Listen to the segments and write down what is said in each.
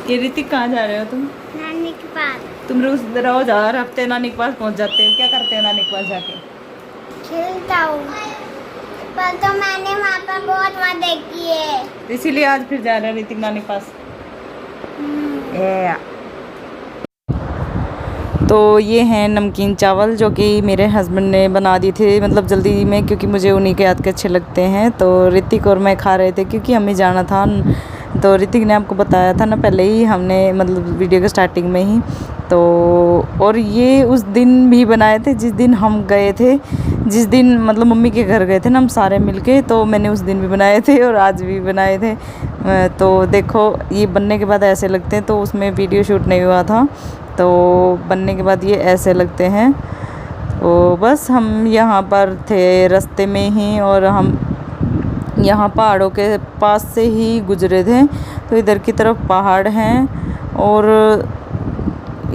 ये ऋतिक कहाँ जा रहे हो तुम? नानी के पास। तुम रोज हर हफ्ते नानी के पास पहुँच जाते हो, क्या करते हो नानी के पास जाके? खेलता हूँ, पर तो मैंने वहाँ पर बहुत मजे किए, इसीलिए आज फिर जा रहे हैं ऋतिक नानी के पास। तो ये हैं नमकीन चावल जो कि मेरे हस्बैंड ने बना दिए थे, मतलब जल्दी में, क्योंकि मुझे उन्हीं के हाथ के अच्छे लगते हैं। तो ऋतिक और मैं खा रहे थे क्योंकि हमें जाना था। तो ऋतिक ने आपको बताया था ना पहले ही, हमने मतलब वीडियो के स्टार्टिंग में ही। तो और ये उस दिन भी बनाए थे जिस दिन हम गए थे, जिस दिन मतलब मम्मी के घर गए थे ना हम सारे मिलके, तो मैंने उस दिन भी बनाए थे और आज भी बनाए थे। तो देखो ये बनने के बाद ऐसे लगते हैं, तो उसमें वीडियो शूट नहीं हुआ था, तो बनने के बाद ये ऐसे लगते हैं। तो बस हम यहाँ पर थे रास्ते में ही, और हम यहाँ पहाड़ों के पास से ही गुजरे थे। तो इधर की तरफ पहाड़ हैं, और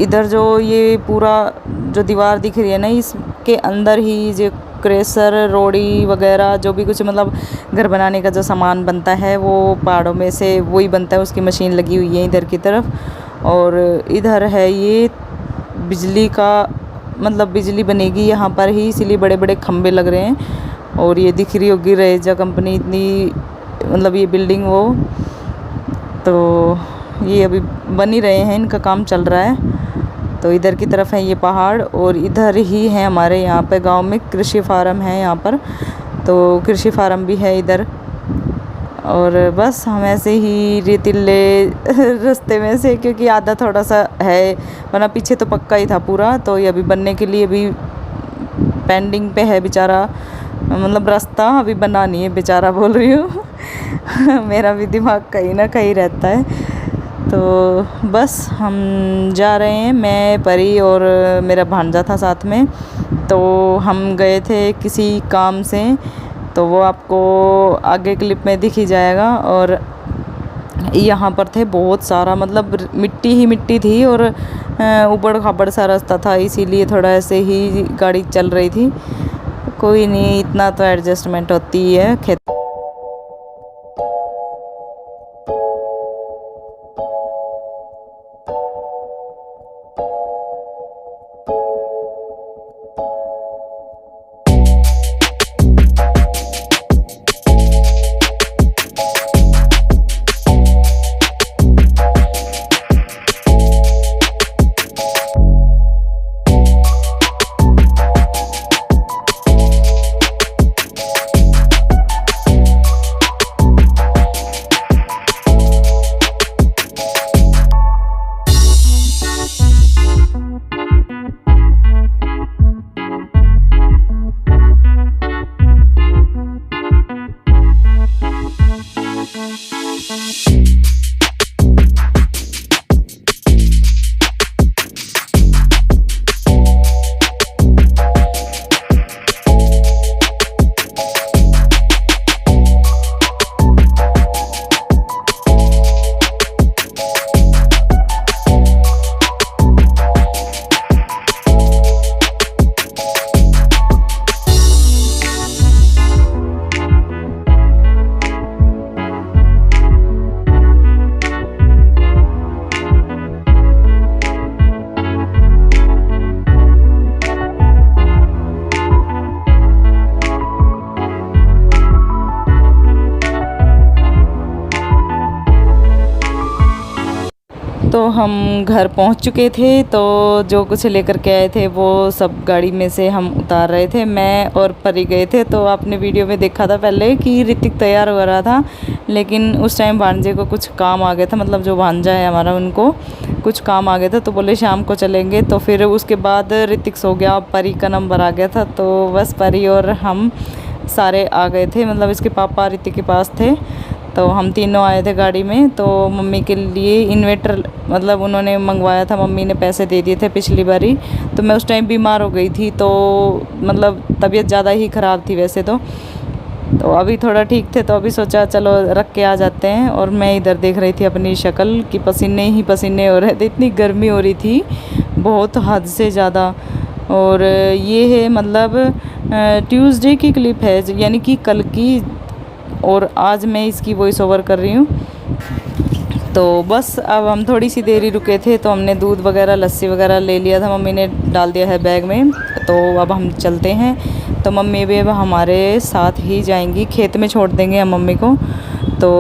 इधर जो ये पूरा जो दीवार दिख रही है ना, इसके अंदर ही जो क्रेशर, रोड़ी वगैरह जो भी कुछ मतलब घर बनाने का जो सामान बनता है वो पहाड़ों में से वही बनता है, उसकी मशीन लगी हुई है इधर की तरफ। और इधर है ये बिजली का, मतलब बिजली बनेगी यहाँ पर ही, इसीलिए बड़े बड़े खंबे लग रहे हैं। और ये दिख रही होगी रेजा कंपनी, इतनी मतलब ये बिल्डिंग वो, तो ये अभी बन ही रहे हैं, इनका काम चल रहा है। तो इधर की तरफ है ये पहाड़, और इधर ही है हमारे यहाँ पे गांव में कृषि फार्म है यहाँ पर, तो कृषि फार्म भी है इधर। और बस हम ऐसे ही रेतीले रास्ते में से, क्योंकि आधा थोड़ा सा है, वरना पीछे तो पक्का ही था पूरा। तो ये अभी बनने के लिए अभी पेंडिंग पे है बेचारा, मतलब रास्ता अभी बना नहीं है बेचारा, बोल रही हूँ मेरा भी दिमाग कहीं ना कहीं रहता है। तो बस हम जा रहे हैं, मैं, परी और मेरा भांजा था साथ में। तो हम गए थे किसी काम से, तो वो आपको आगे क्लिप में दिख ही जाएगा। और यहाँ पर थे बहुत सारा, मतलब मिट्टी ही मिट्टी थी, और ऊबड़ खाबड़ सा रास्ता था, इसीलिए थोड़ा ऐसे ही गाड़ी चल रही थी। कोई नहीं, इतना तो एडजस्टमेंट होती है खेत। तो हम घर पहुंच चुके थे, तो जो कुछ लेकर के आए थे वो सब गाड़ी में से हम उतार रहे थे। मैं और परी गए थे, तो आपने वीडियो में देखा था पहले कि ऋतिक तैयार हो रहा था, लेकिन उस टाइम भांजे को कुछ काम आ गया था, मतलब जो भांजा है हमारा उनको कुछ काम आ गया था, तो बोले शाम को चलेंगे। तो फिर उसके बाद ऋतिक सो गया, परी का नंबर आ गया था, तो बस परी और हम सारे आ गए थे, मतलब इसके पापा ऋतिक के पास थे, तो हम तीनों आए थे गाड़ी में। तो मम्मी के लिए इन्वेटर मतलब उन्होंने मंगवाया था, मम्मी ने पैसे दे दिए थे पिछली बारी। तो मैं उस टाइम बीमार हो गई थी, तो मतलब तबीयत ज़्यादा ही ख़राब थी वैसे तो अभी थोड़ा ठीक थे, तो अभी सोचा चलो रख के आ जाते हैं। और मैं इधर देख रही थी अपनी शक्ल कि पसीने ही पसीने हो रहे थे, इतनी गर्मी हो रही थी बहुत हद से ज़्यादा। और ये है मतलब ट्यूसडे की क्लिप है, यानी कि कल की, और आज मैं इसकी वॉइस ओवर कर रही हूँ। तो बस अब हम थोड़ी सी देर ही रुके थे, तो हमने दूध वगैरह लस्सी वगैरह ले लिया था, मम्मी ने डाल दिया है बैग में। तो अब हम चलते हैं। तो मम्मी भी अब हमारे साथ ही जाएंगी, खेत में छोड़ देंगे हम मम्मी को। तो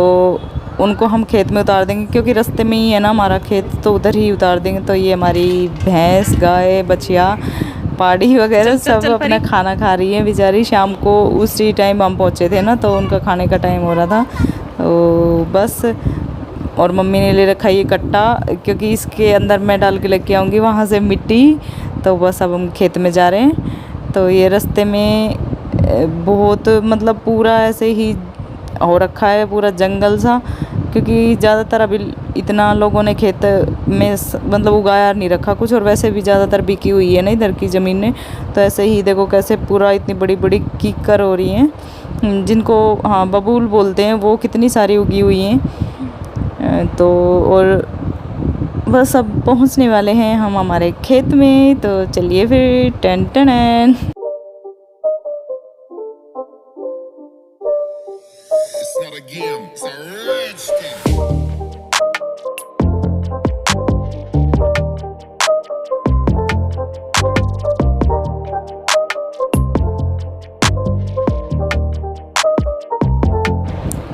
उनको हम खेत में उतार देंगे, क्योंकि रास्ते में ही है ना हमारा खेत, तो उधर ही उतार देंगे। तो ये हमारी भैंस, गाय, बछिया, पाड़ी वगैरह सब अपना खाना खा रही है बेचारी। शाम को उसी टाइम हम पहुँचे थे ना, तो उनका खाने का टाइम हो रहा था। तो बस, और मम्मी ने ले रखा ये कट्टा, क्योंकि इसके अंदर मैं डाल के लेके आऊँगी वहाँ से मिट्टी। तो बस अब हम खेत में जा रहे हैं। तो ये रास्ते में बहुत मतलब पूरा ऐसे ही हो रखा है, पूरा जंगल सा, क्योंकि ज़्यादातर अभी इतना लोगों ने खेत में मतलब उगाया नहीं रखा कुछ, और वैसे भी ज़्यादातर बिकी हुई है ना इधर की ज़मीन ने। तो ऐसे ही देखो कैसे पूरा इतनी बड़ी बड़ी कीकर हो रही हैं, जिनको हाँ बबूल बोलते हैं, वो कितनी सारी उगी हुई हैं। तो और बस अब पहुंचने वाले हैं हम हमारे खेत में। तो चलिए फिर, टन टन। It's not a game, it's a rich thing.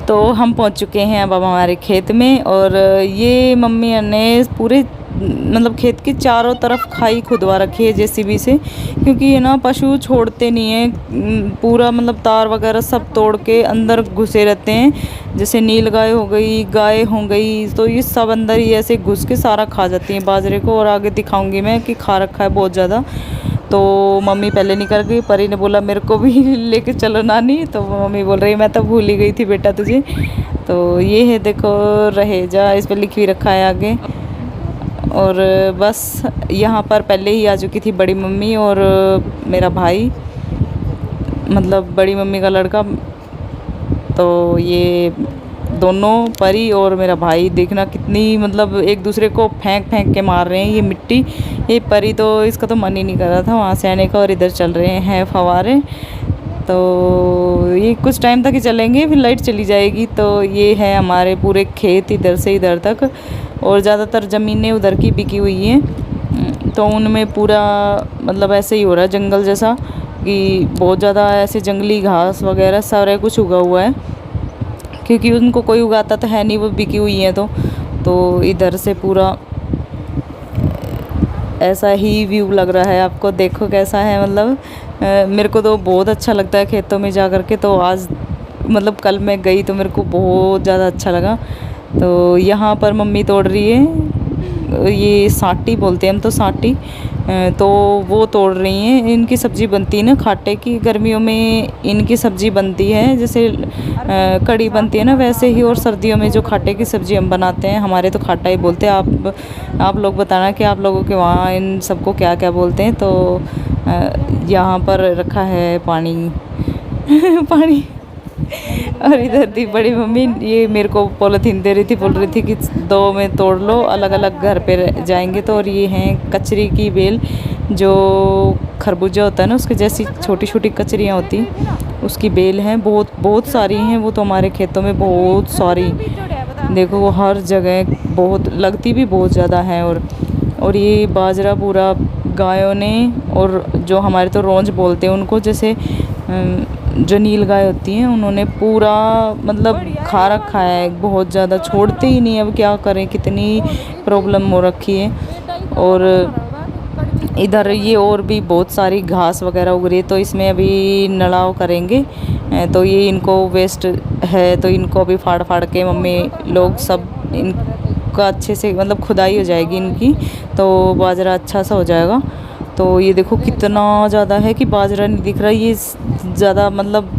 तो हम पहुंच चुके हैं अब हमारे खेत में। और ये मम्मी ने पूरे मतलब खेत के चारों तरफ खाई खुदवा रखी है जेसीबी से, क्योंकि ये ना पशु छोड़ते नहीं हैं, पूरा मतलब तार वगैरह सब तोड़ के अंदर घुसे रहते हैं। जैसे नील गाय हो गई, गाय हो गई, तो ये सब अंदर ही ऐसे घुस के सारा खा जाती हैं बाजरे को। और आगे दिखाऊंगी मैं कि खा रखा है बहुत ज़्यादा। तो मम्मी पहले निकल गई, परी ने बोला मेरे को भी लेके चलो नानी। तो मम्मी बोल रही मैं तो भूल ही गई थी बेटा तुझे। तो ये है देखो रहेजा, इस पर लिख भी रखा है आगे। और बस यहाँ पर पहले ही आ चुकी थी बड़ी मम्मी और मेरा भाई, मतलब बड़ी मम्मी का लड़का। तो ये दोनों, परी और मेरा भाई, देखना कितनी मतलब एक दूसरे को फेंक फेंक के मार रहे हैं ये मिट्टी। ये परी तो इसका तो मन ही नहीं कर रहा था वहाँ से आने का, और इधर चल रहे हैं फव्वारे। तो ये कुछ टाइम तक ही चलेंगे, फिर लाइट चली जाएगी। तो ये है हमारे पूरे खेत इधर से इधर तक, और ज़्यादातर ज़मीनें उधर की बिकी हुई हैं। तो उनमें पूरा मतलब ऐसे ही हो रहा है जंगल जैसा, कि बहुत ज़्यादा ऐसे जंगली घास वगैरह सारा कुछ उगा हुआ है, क्योंकि उनको कोई उगाता तो है नहीं, वो बिकी हुई हैं। तो इधर से पूरा ऐसा ही व्यू लग रहा है आपको, देखो कैसा है। मतलब मेरे को तो बहुत अच्छा लगता है खेतों में जा कर के। तो आज मतलब कल मैं गई तो मेरे को बहुत ज़्यादा अच्छा लगा। तो यहाँ पर मम्मी तोड़ रही है, ये साटी बोलते हैं हम तो, साटी। तो वो तोड़ रही हैं। इनकी सब्ज़ी बनती है ना खाटे की, गर्मियों में इनकी सब्ज़ी बनती है, जैसे कड़ी बनती है ना वैसे ही। और सर्दियों में जो खाटे की सब्ज़ी हम बनाते हैं, हमारे तो खाटा ही बोलते हैं। आप लोग बताना कि आप लोगों के वहाँ इन सबको क्या क्या बोलते हैं। तो यहाँ पर रखा है पानी पानी। और इधर थी बड़ी मम्मी, ये मेरे को पॉलीथीन दे रही थी, बोल रही थी कि दो में तोड़ लो, अलग अलग घर पे जाएंगे। तो और ये हैं कचरी की बेल, जो खरबूजा होता है ना उसके जैसी छोटी छोटी कचरियाँ होती, उसकी बेल हैं। बहुत बहुत सारी हैं वो तो हमारे खेतों में, बहुत सारी। देखो वो हर जगह बहुत लगती भी बहुत ज़्यादा है। और ये बाजरा पूरा गायों ने, और जो हमारे तो रोंज बोलते हैं उनको, जैसे जो नील गाय होती हैं, उन्होंने पूरा मतलब खा रखा है बहुत ज़्यादा, छोड़ते ही नहीं। अब क्या करें, कितनी प्रॉब्लम हो रखी है। और इधर ये और भी बहुत सारी घास वगैरह उग रही है, तो इसमें अभी नड़ाव करेंगे। तो ये इनको वेस्ट है, तो इनको अभी फाड़ फाड़ के मम्मी लोग सब इनका अच्छे से मतलब खुदाई हो जाएगी इनकी, तो बाजरा अच्छा सा हो जाएगा। तो ये देखो कितना ज़्यादा है कि बाजरा नहीं दिख रहा। ये ज़्यादा मतलब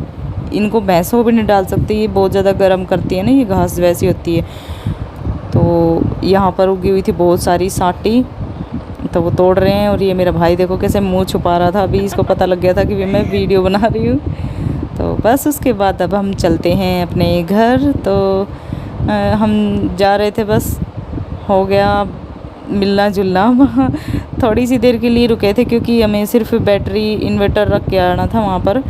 इनको भैंसों भी नहीं डाल सकती, ये बहुत ज़्यादा गर्म करती है ना, ये घास वैसी होती है। तो यहाँ पर उगी हुई थी बहुत सारी साटी, तो वो तोड़ रहे हैं। और ये मेरा भाई देखो कैसे मुंह छुपा रहा था, अभी इसको पता लग गया था कि मैं वीडियो बना रही हूँ। तो बस उसके बाद अब हम चलते हैं अपने घर। तो हम जा रहे थे, बस हो गया मिलना जुलना। थोड़ी सी देर के लिए रुके थे, क्योंकि हमें सिर्फ बैटरी इन्वर्टर रख के आना था वहाँ पर,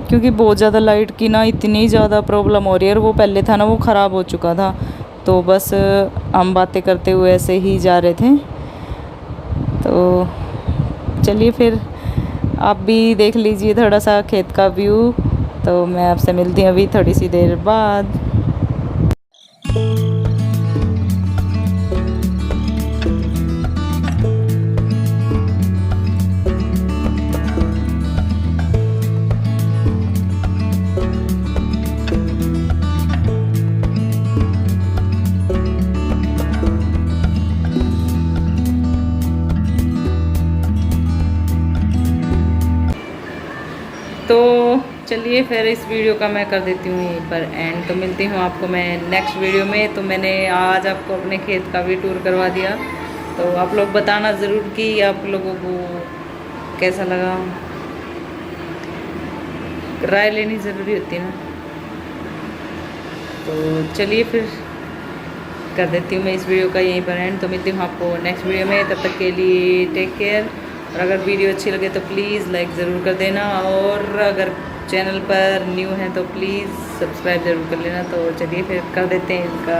क्योंकि बहुत ज़्यादा लाइट की ना इतनी ज़्यादा प्रॉब्लम हो रही है। और वो पहले था ना वो ख़राब हो चुका था, तो बस हम बातें करते हुए ऐसे ही जा रहे थे। तो चलिए फिर आप भी देख लीजिए थोड़ा सा खेत का व्यू। तो मैं आपसे मिलती हूँ अभी थोड़ी सी देर बाद। तो चलिए फिर इस वीडियो का मैं कर देती हूँ यहीं पर एंड। तो मिलती हूँ आपको मैं नेक्स्ट वीडियो में। तो मैंने आज आपको अपने खेत का भी टूर करवा दिया। तो आप लोग बताना ज़रूर कि आप लोगों को कैसा लगा। राय लेनी ज़रूरी होती है ना। तो चलिए फिर कर देती हूँ मैं इस वीडियो का यहीं पर एंड। तो मिलती हूँ आपको नेक्स्ट वीडियो में। तब तक के लिए टेक केयर। और अगर वीडियो अच्छी लगे तो प्लीज़ लाइक ज़रूर कर देना। और अगर चैनल पर न्यू है तो प्लीज़ सब्सक्राइब ज़रूर कर लेना। तो चलिए फिर कर देते हैं इसका